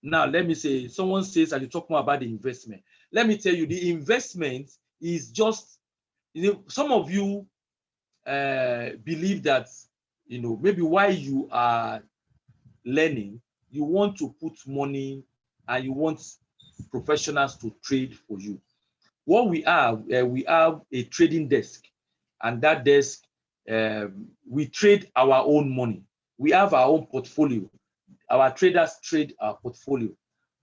Now let me say, someone says, and you talk more about the investment. Let me tell you, the investment is just, you know, some of you believe that, you know, maybe while you are learning, you want to put money and you want professionals to trade for you. What we have a trading desk, and that desk, we trade our own money. We have our own portfolio. Our traders trade our portfolio.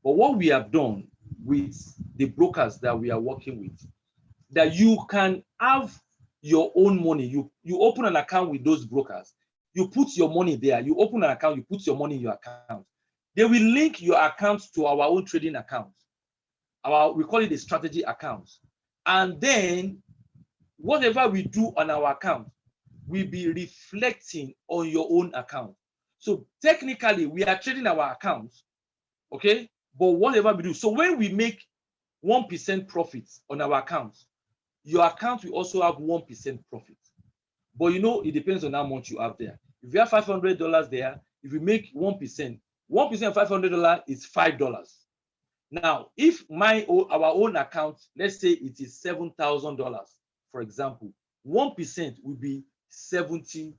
But what we have done with the brokers that we are working with, that you can have your own money. You open an account with those brokers. You put your money there. You open an account, you put your money in your account. They will link your account to our own trading account. We call it a strategy account. And then whatever we do on our account will be reflecting on your own account. So technically, we are trading our account, okay? But whatever we do, so when we make 1% profit on our account, your account will also have 1% profit. But you know, it depends on how much you have there. If you have $500 there, if you make 1%, 1% of $500 is $5. Now, if our own account, let's say it is $7,000, for example, 1% will be $70.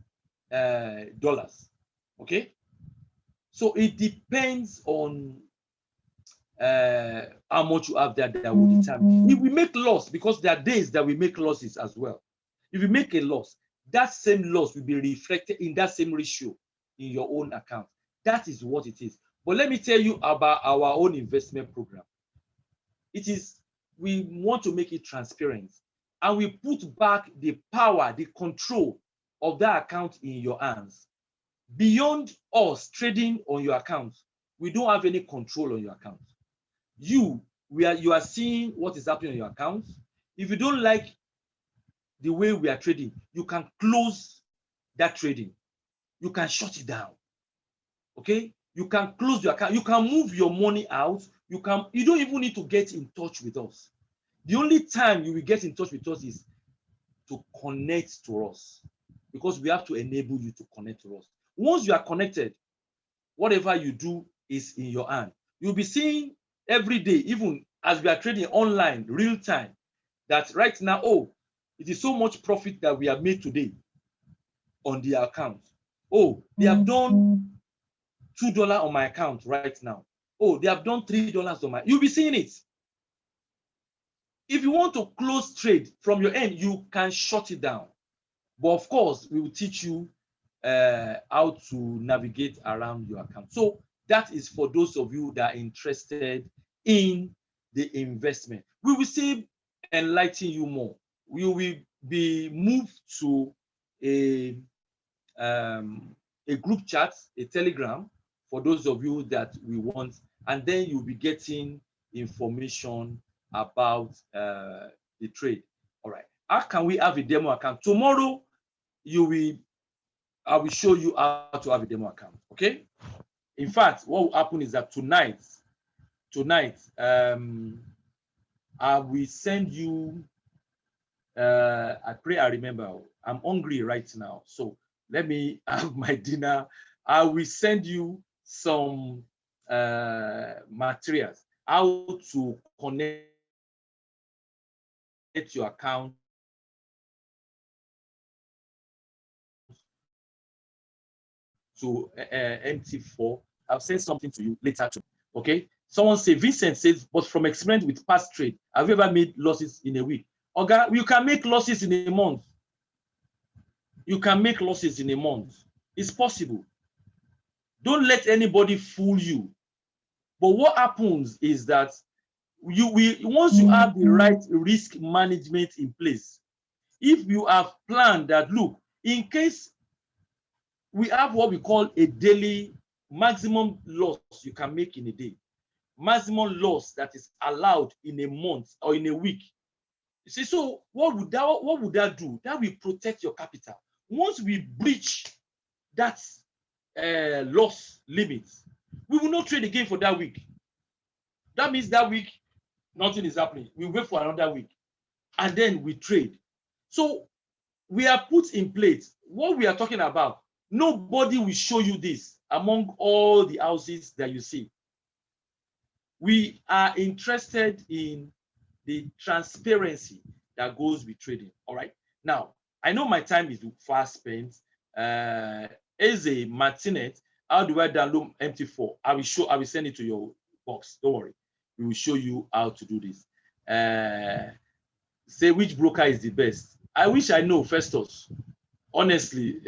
Okay, so it depends on how much you have there that will determine. If we make loss, because there are days that we make losses as well. If you make a loss, that same loss will be reflected in that same ratio in your own account. That is what it is. But let me tell you about our own investment program. It is, we want to make it transparent, and we put back the power, the control of that account in your hands. Beyond us trading on your account, we don't have any control on your account. You are seeing what is happening on your account. If you don't like the way we are trading, you can close that trading. You can shut it down. Okay? You can close your account. You can move your money out. You don't even need to get in touch with us. The only time you will get in touch with us is to connect to us, because we have to enable you to connect to us. Once you are connected, whatever you do is in your hand. You'll be seeing every day, even as we are trading online, real time, that right now, oh, it is so much profit that we have made today on the account. Oh, they have done $2 on my account right now. Oh, they have done $3 on my. You'll be seeing it. If you want to close trade from your end, you can shut it down. But of course, we will teach you how to navigate around your account. So that is for those of you that are interested in the investment. We will still enlighten you more. We will be moved to a group chat, a Telegram, for those of you that we want, and then you'll be getting information about the trade. All right. How can we have a demo account? Tomorrow, I will show you how to have a demo account. Okay. In fact, what will happen is that tonight, I will send you. I pray I remember. I'm hungry right now, so let me have my dinner. I will send you some materials, how to connect your account to MT4. I'll send something to you later too. Okay. Someone say, Vincent says, but from experience with past trade, have you ever made losses in a week? Okay, you can make losses in a month. You can make losses in a month. It's possible. Don't let anybody fool you. But what happens is that once you have the right risk management in place, if you have planned that, look, in case we have what we call a daily maximum loss you can make in a day, maximum loss that is allowed in a month or in a week. You see, so what would that do? That will protect your capital. Once we breach that loss limit, we will not trade again for that week. That means that week nothing is happening. We wait for another week, and then we trade. So we are put in place. What we are talking about, nobody will show you this among all the houses that you see. We are interested in the transparency that goes with trading. All right. Now, I know my time is fast spent. As a Martinet, how do I download MT4? I will send it to your box. Don't worry. We will show you how to do this. Say which broker is the best. I wish I know Festus, honestly.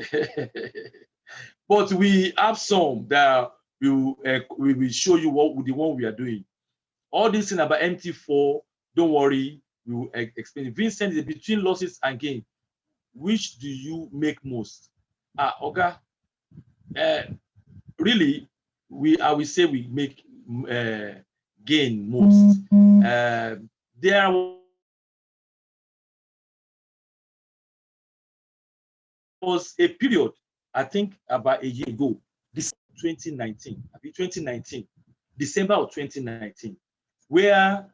But we have some that we will show you the one we are doing. All this thing about MT4, don't worry, we will explain. Vincent is between losses and gain. Which do you make most? Okay. Really, I will say we make gain most. There was a period, I think about a year ago, December 2019, December of 2019, where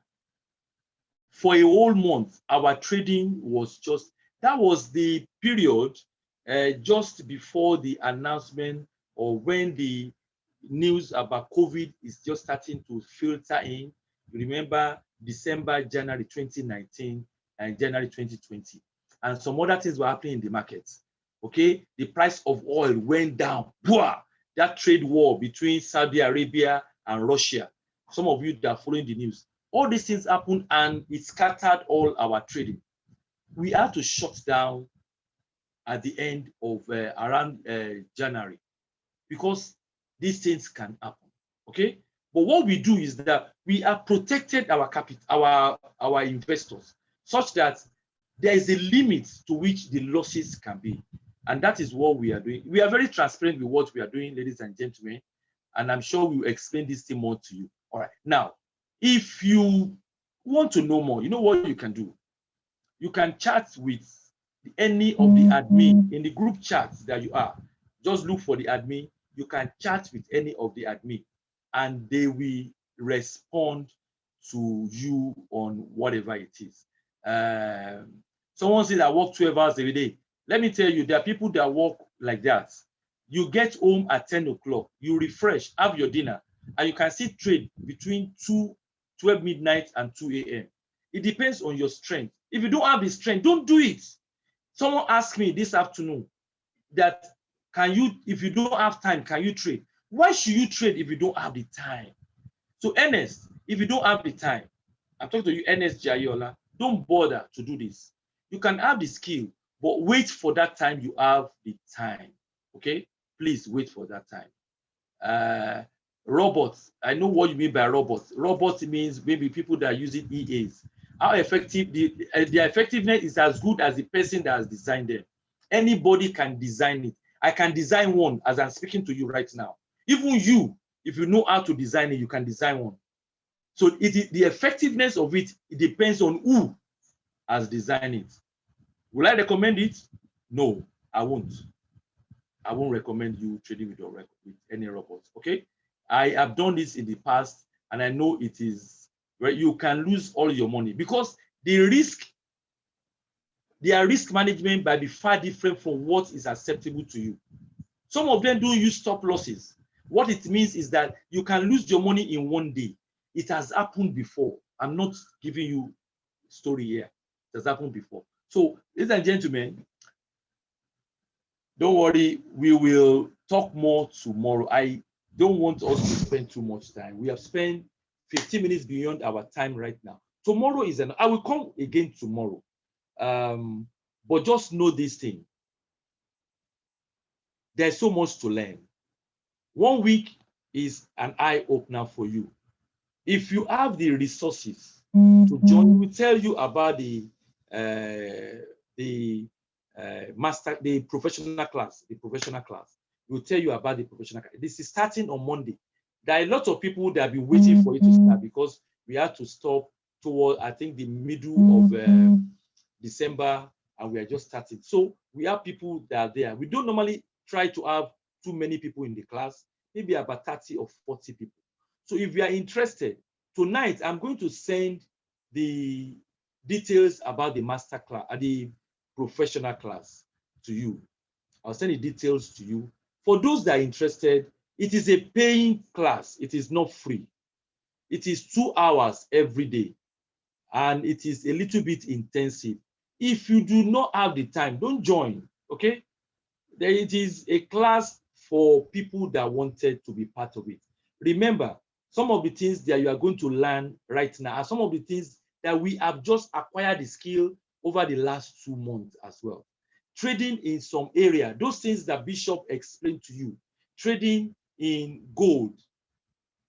for a whole month, our trading was that was the period just before the announcement or when the news about COVID is just starting to filter in. You remember December, January 2019 and January 2020. And some other things were happening in the market. Okay, the price of oil went down. That trade war between Saudi Arabia and Russia. Some of you that are following the news, all these things happened and it scattered all our trading. We had to shut down at the end of around January because these things can happen. Okay, but what we do is that we have protected our capital, our investors, such that there is a limit to which the losses can be. And that is what we are doing. We are very transparent with what we are doing, ladies and gentlemen. And I'm sure we will explain this thing more to you. All right. Now, if you want to know more, you know what you can do? You can chat with any of the admin in the group chat that you are. Just look for the admin. You can chat with any of the admin and they will respond to you on whatever it is. Someone said I work 12 hours every day. Let me tell you, there are people that work like that. You get home at 10 o'clock, you refresh, have your dinner, and you can still trade between 12 midnight and 2 a.m. It depends on your strength. If you don't have the strength, don't do it. Someone asked me this afternoon that if you don't have time, can you trade? Why should you trade if you don't have the time? So Ernest, if you don't have the time, I'm talking to you, Ernest Jayola, don't bother to do this. You can have the skill, but wait for that time you have the time. Okay, please wait for that time. Robots, I know what you mean by robots. Robots means maybe people that are using EAs. How effective the effectiveness is as good as the person that has designed them. Anybody can design it. I can design one as I'm speaking to you right now. Even you, if you know how to design it, you can design one. So the effectiveness of it, it depends on who has designed it. Will I recommend it? No, I won't. I won't recommend you trading with any robots. Okay, I have done this in the past, and I know it is where you can lose all your money because their risk management might be far different from what is acceptable to you. Some of them don't use stop losses. What it means is that you can lose your money in one day. It has happened before. I'm not giving you a story here. It has happened before. So, ladies and gentlemen, don't worry, we will talk more tomorrow. I don't want us to spend too much time. We have spent 15 minutes beyond our time right now. Tomorrow I will come again tomorrow. But just know this thing. There's so much to learn. 1 week is an eye-opener for you. If you have the resources to join, we tell you about the professional class. We'll tell you about the professional class. This is starting on Monday. There are a lot of people that have been waiting for it to start because we had to stop toward, I think, the middle of December, and we are just starting. So we have people that are there. We don't normally try to have too many people in the class, maybe about 30 or 40 people. So if you are interested, tonight I'm going to send the details about the master class, the professional class to you. I'll send the details to you. For those that are interested, it is a paying class. It is not free. It is 2 hours every day, and it is a little bit intensive. If you do not have the time, don't join, okay? It is a class for people that wanted to be part of it. Remember, some of the things that you are going to learn right now are some of the things that we have just acquired the skill over the last 2 months as well. Trading in some area, those things that Bishop explained to you, trading in gold,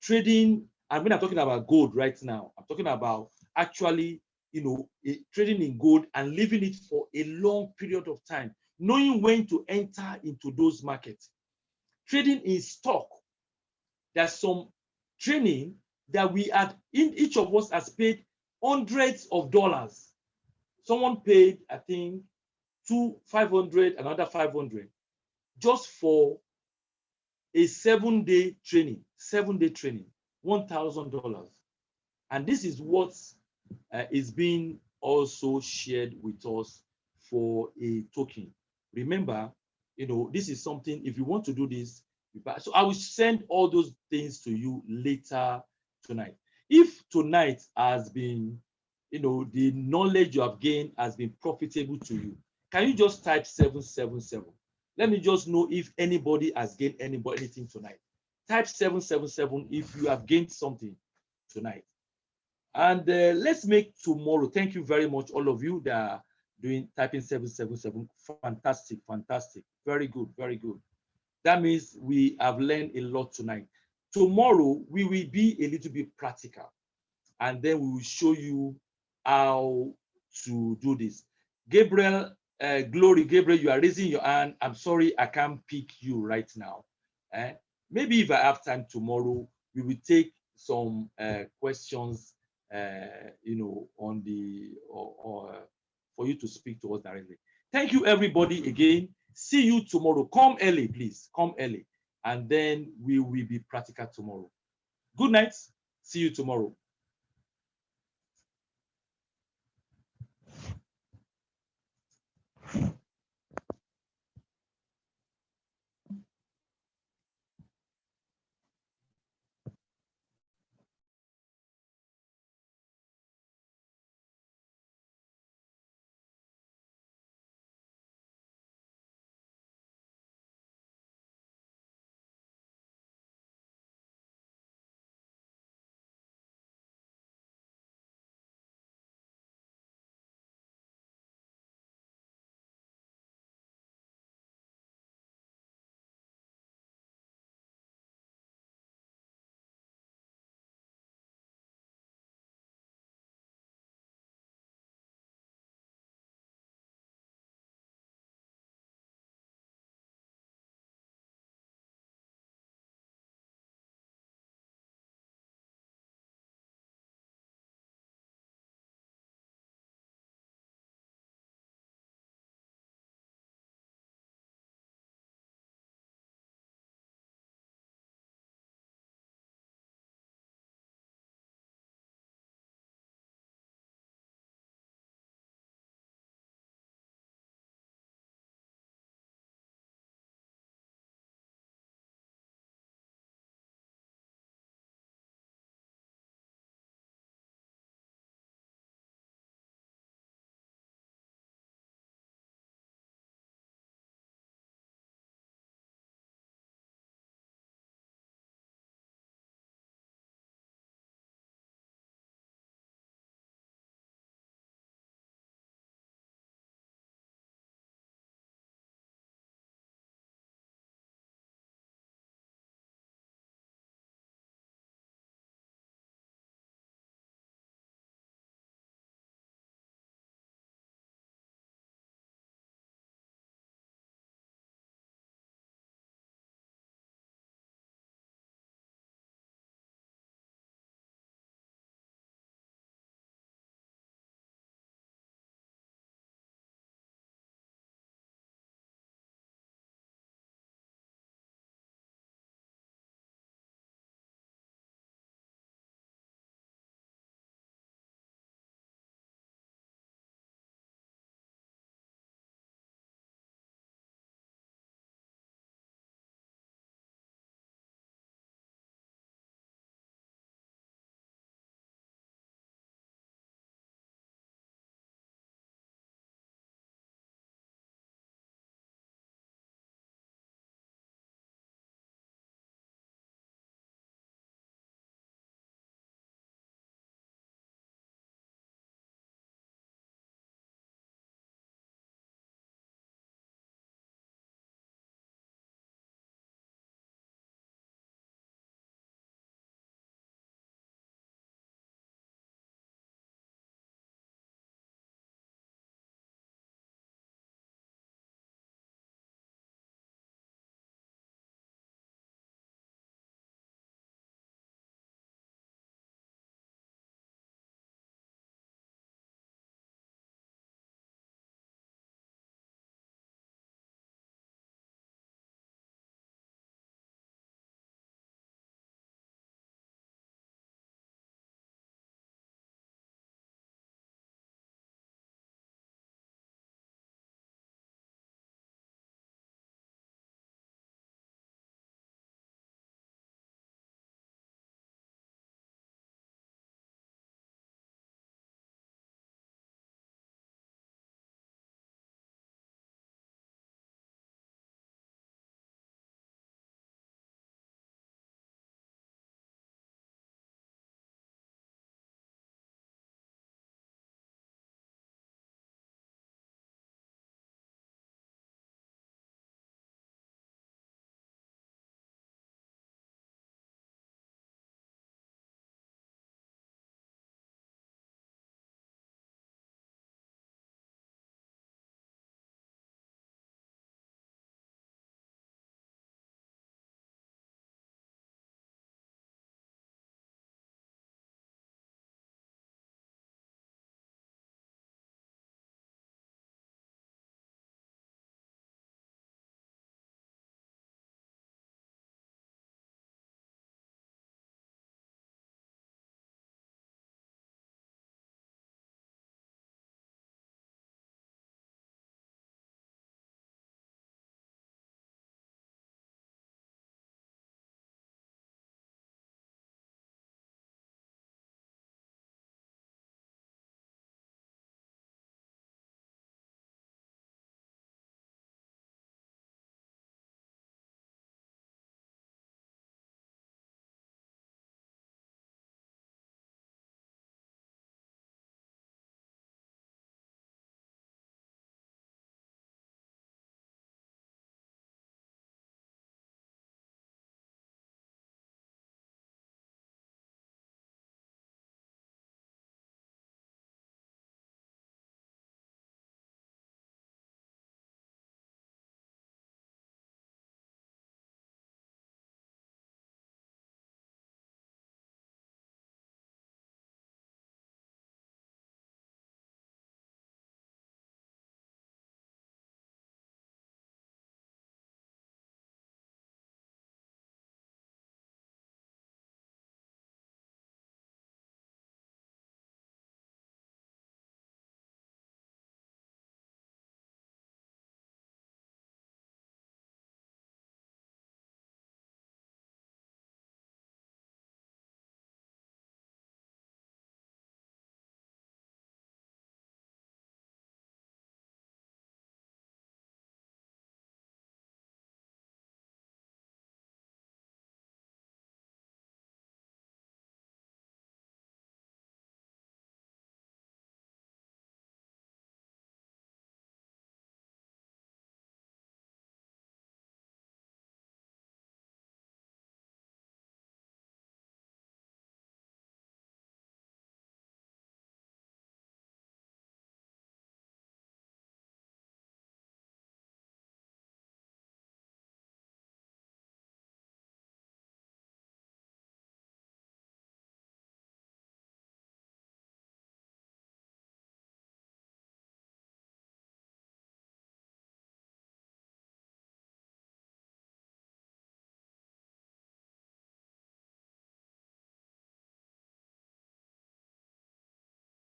trading, and when I'm talking about gold right now, I'm talking about actually, trading in gold and leaving it for a long period of time, knowing when to enter into those markets. Trading in stock, there's some training that we had, each of us has paid hundreds of dollars. Someone paid, I think, $500, another $500, just for a 7-day training, $1,000. And this is what is being also shared with us for a token. Remember, this is something, if you want to do this, so I will send all those things to you later tonight. If tonight has been, the knowledge you have gained has been profitable to you, can you just type 777? Let me just know if anybody has gained anything tonight. Type 777 if you have gained something tonight. And let's make tomorrow. Thank you very much, all of you that are typing 777. Fantastic, fantastic. Very good, very good. That means we have learned a lot tonight. Tomorrow, we will be a little bit practical, and then we will show you how to do this. Gabriel, Gabriel, you are raising your hand. I'm sorry, I can't pick you right now. Maybe if I have time tomorrow, we will take some questions, on the, or for you to speak to us directly. Thank you, everybody, again. See you tomorrow. Come early, please. Come early. And then we will be practical tomorrow. Good night. See you tomorrow.